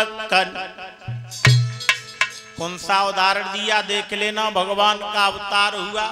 लखन। कौन सा उदाहरण दिया देख लेना, भगवान का अवतार हुआ,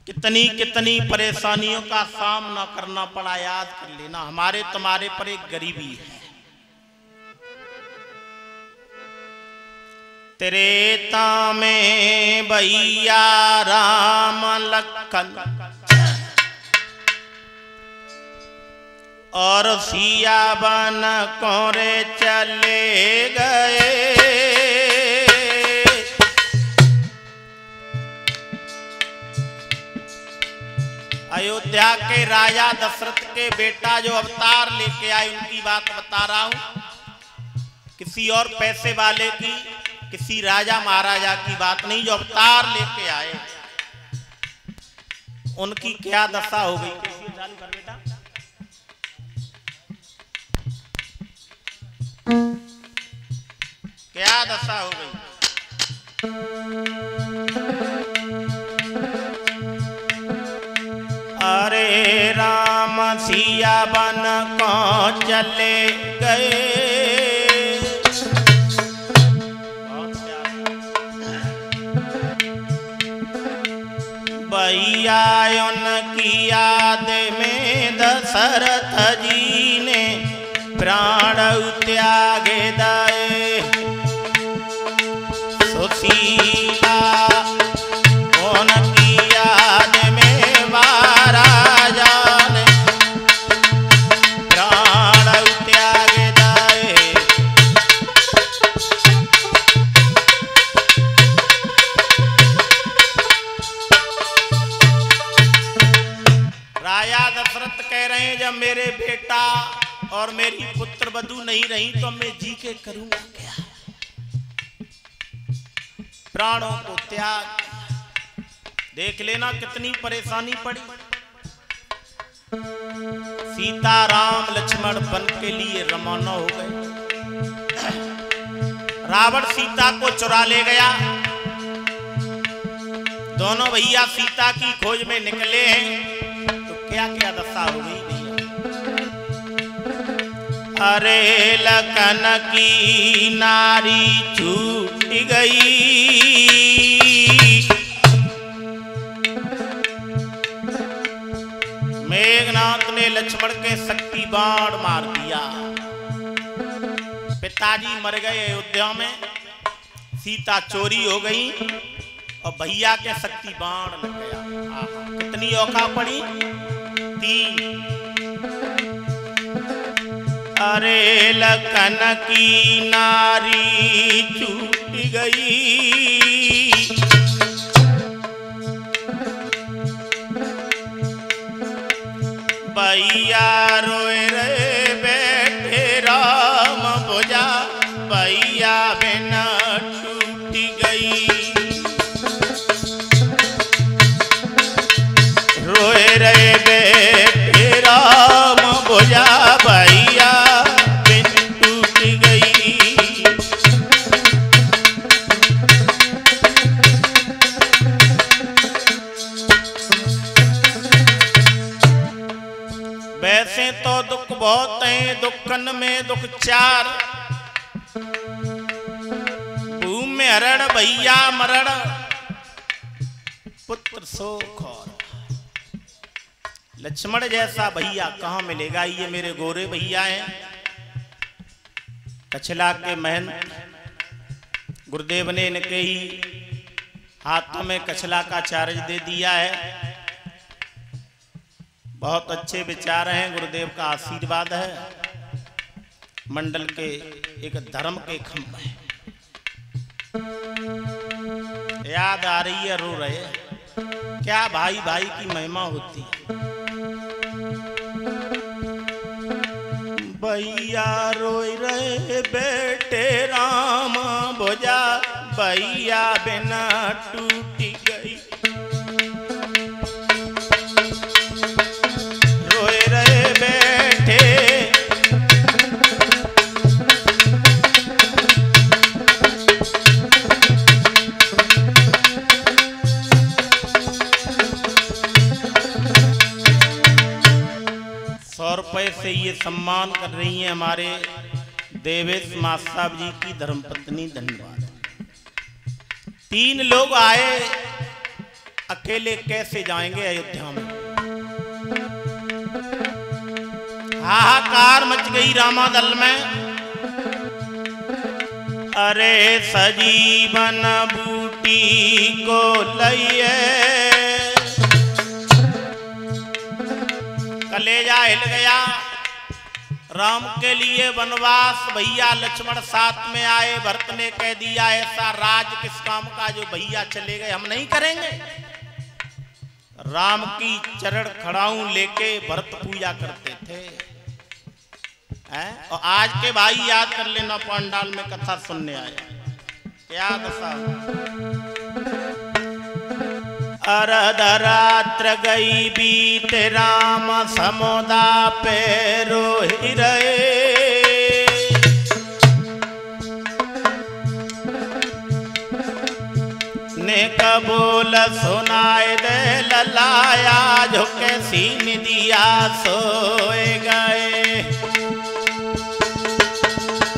कितनी कितनी परेशानियों का सामना करना पड़ा, याद कर लेना। हमारे तुम्हारे पर एक गरीबी है। त्रेता में भैया राम लखन और सिया बन कोरे चले गए। अयोध्या के राजा दशरथ के बेटा जो अवतार लेके आए उनकी बात बता रहा हूं, किसी और पैसे वाले की, किसी राजा महाराजा की बात नहीं। जो अवतार लेके आए उनकी क्या दशा हो गई। बेटा क्या दशा हो गई। अरे राम सिया बन को चले गए। भैया उनकी याद में दशरथ जी ने प्राण त्यागे दाए। सुशीला उनकी याद में महाराजा ने प्राण त्यागे दाए। राजा दशरथ कह रहे हैं, जब मेरे बेटा और मेरी पुत्र वधू नहीं रही तो मैं जी के करूंगा क्या। प्राणों को त्याग। देख लेना कितनी परेशानी पड़ी। सीता राम लक्ष्मण बन के लिए रवाना हो गए। रावण सीता को चुरा ले गया। दोनों भैया सीता की खोज में निकले हैं, तो क्या क्या दशा हो गई भैया। अरे लखन की नारी छूट गई। मेघनाथ ने लक्ष्मण के शक्ति बाण मार दिया। पिताजी मर गए अयोध्या में, सीता चोरी हो गई और भैया के शक्ति बाण लग गया। कितनी औका पड़ी, 3। अरे लखन की नारी छूट गई। भैया रोए रे बैठे राम भुजा, भैया बिना टूट गई। रोए रे बैठे राम भुजा, भैया वैसे तो दुख बहुत है, दुखन में दुख 4। भूमि में हरण भैया मरण, पुत्र शोक और। लक्ष्मण जैसा भैया कहां मिलेगा। ये मेरे गोरे भैया हैं, कछला के महंत गुरुदेव ने इनके ही हाथों में कछला का चार्ज दे दिया है। बहुत अच्छे विचार हैं, गुरुदेव का आशीर्वाद है। मंडल के एक धर्म के खंभ है। याद आ रही है, रो रहे। क्या भाई भाई की महिमा होती है। भैया रोई रहे बेटे राम भुजा, भैया बिना टूट गई। रोए रहे बैठे ₹100 से ये सम्मान कर रही हैं हमारे देवेश मास्टर साहब जी की धर्मपत्नी, धन्यवाद। 3 लोग आए, अकेले कैसे जाएंगे अयोध्या में? हाहाकार मच गई रामादल में। अरे सजीवन बूटी को लइए, कलेजा हिल गया। राम के लिए वनवास, भैया लक्ष्मण साथ में आए। भरत ने कह दिया ऐसा राज किस काम का जो भैया चले गए हम नहीं करेंगे। राम की चरण खड़ाऊं लेके भरत पूजा करते थे। और आज के भाई याद कर लेना, पंडाल में कथा सुनने आए क्या दशा। अर्धरात्र गई बीत राम समुदा पे रोहि रहे। ने कबूल सुनाए दे ललाया, झुके सीन दिया सोए गए।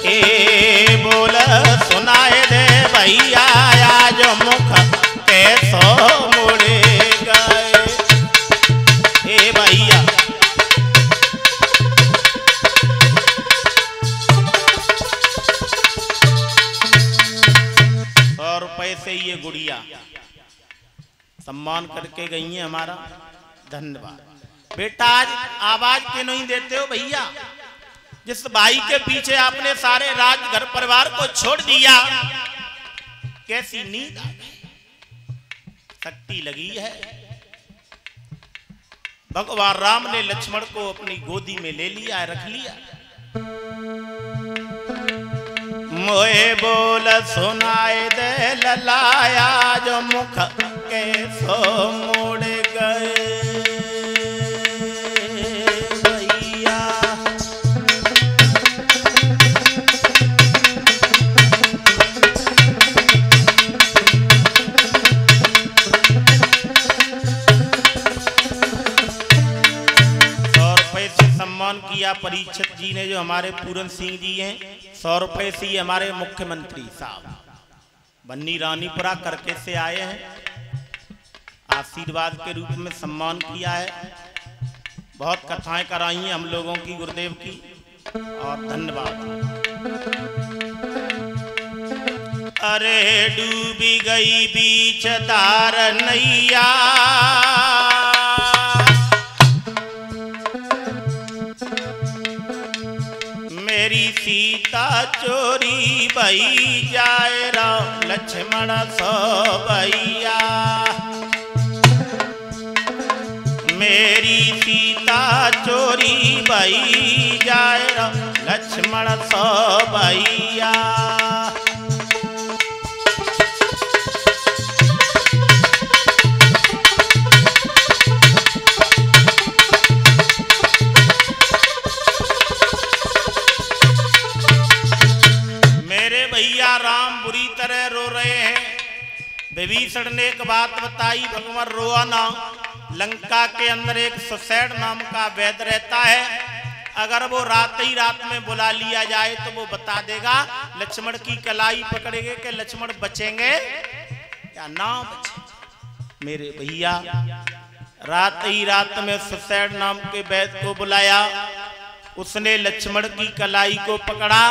ए बोल सुनाए दे भैया, आज मुख के सो मुड़े गए। ए भैया 100 रुपए से ये गुड़िया सम्मान करके गई है हमारा, धन्यवाद। बेटा आज आवाज क्यों नहीं देते हो भैया? जिस भाई के पीछे आपने सारे राज घर परिवार को छोड़ दिया, कैसी नींद आ गई, शक्ति लगी है। भगवान राम ने लक्ष्मण को अपनी गोदी में ले लिया, रख लिया। मोए बोल सुनाए दे ललाया, जो मुख के सो मुड़ गए। किया परीक्षित जी ने, जो हमारे पूरन सिंह जी हैं। 100 रुपए से हमारे मुख्यमंत्री साहब बन्नी रानीपुरा करके से आए हैं, आशीर्वाद के रूप में सम्मान किया है। बहुत कथाएं कराई हैं हम लोगों की गुरुदेव की, और धन्यवाद। अरे डूबी गई बीच दार नैया, मेरी सीता चोरी भई जाए, राम लक्ष्मण सो भैया। मेरी सीता चोरी भई जाए, राम लक्ष्मण सो भैया। राम बुरी तरह रो रहे हैं। विभीषण ने एक बात बताई, भगवान रोआ ना। लंका के अंदर एक सुसैड नाम का वैद्य रहता है, अगर वो रात ही रात में बुला लिया जाए तो वो बता देगा, लक्ष्मण की कलाई पकड़ेंगे कि लक्ष्मण बचेंगे या ना बचेंगे। मेरे भैया रात ही रात में सुसैड नाम के वैद्य को बुलाया, उसने लक्ष्मण की कलाई को पकड़ा।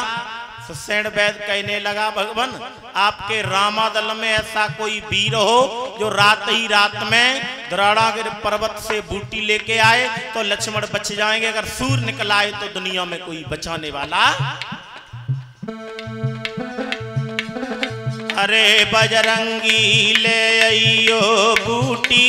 सुसैन वैद्य कहने लगा, भगवान आपके रामादल में ऐसा कोई वीर हो जो रात ही रात में द्रोणागिरि पर्वत से बूटी लेके आए तो लक्ष्मण बच जाएंगे, अगर सूर्य निकल आए तो दुनिया में कोई बचाने वाला। अरे बजरंगी ले आइयो बूटी,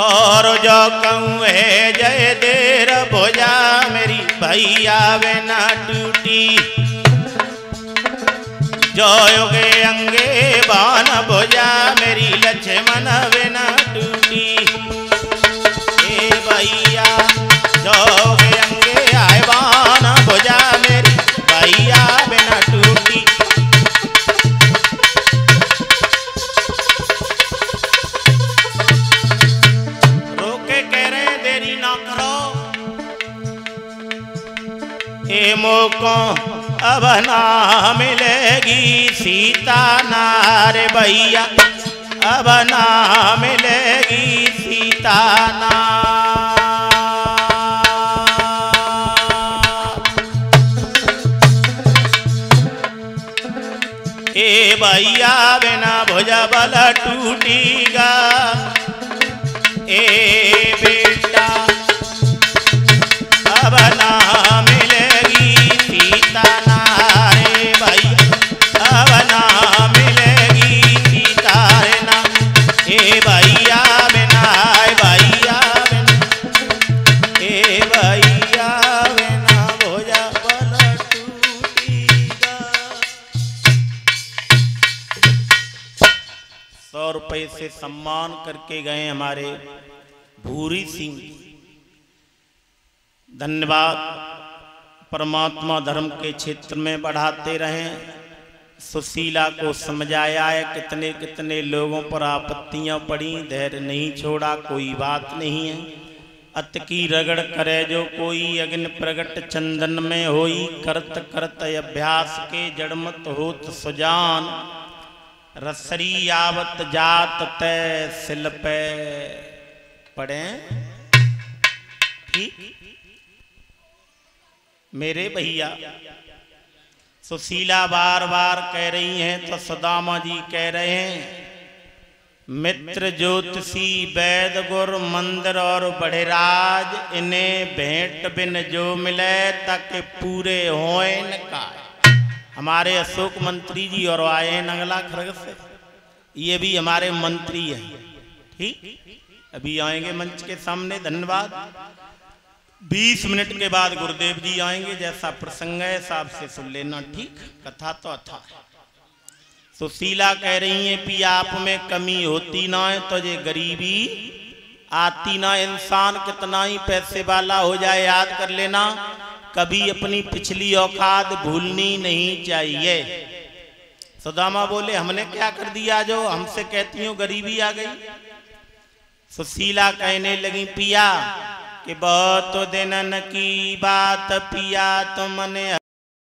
और जो कहूँ है जय देर भोजा, मेरी भैया वे ना टूटी। जो योगे अंगे बान भोजा, मेरी लक्ष्मण वे ना टूटी। ए भैया जो योगे अंगे आए बान भोजा, मेरी भैया वे ना टूटी। रोके कह रहे के मोको अब ना मिलेगी सीता नारे भैया, अब ना मिलेगी सीता ना। ए भैया बिना भुजा बल टूटेगा, ए बेटा अब ना मिलेगी सीता नारे भैया, अब ना मिलेगी सीता ना। ए भैया बिना, भैया बिना, ए भैया बिना भुजा बल टूटेगा। 100 रुपये से सम्मान करके गए हमारे भूरी सिंह। धन्यवाद। परमात्मा धर्म के क्षेत्र में बढ़ाते रहें। सुशीला को समझाया है, कितने कितने लोगों पर आपत्तियां पड़ी, धैर्य नहीं छोड़ा, कोई बात नहीं है। अत की रगड़ करे जो कोई, अग्नि प्रगट चंदन में होई, करत करत अभ्यास के जड़मत होत सुजान। रसरी आवत जात तय सिल पे पड़े। ठीक मेरे भैया, सुशीला बार बार कह रही हैं तो सुदामा जी कह रहे हैं, मित्र ज्योतिषी वैद गुर मंदिर और बड़ेराज, इन्हें भेंट बिन जो मिले तक पूरे होए न का। हमारे अशोक मंत्री जी और आए हैं नंगला खरग से, ये भी हमारे मंत्री हैं। ठीक अभी आएंगे मंच के सामने। धन्यवाद। 20 मिनट के बाद गुरुदेव जी आएंगे, जैसा प्रसंग है साहब से सुन लेना। ठीक कथा तो अथा। सुशीला कह रही है कि आप में कमी होती ना है तो ये गरीबी आती ना। इंसान कितना ही पैसे वाला हो जाए, याद कर लेना कभी अपनी पिछली औकात भूलनी नहीं चाहिए। सुदामा बोले हमने क्या कर दिया जो हमसे कहती हो गरीबी आ गई। सुशीला कहने लगी पिया कि बहुत दिनन की बात पिया तुमने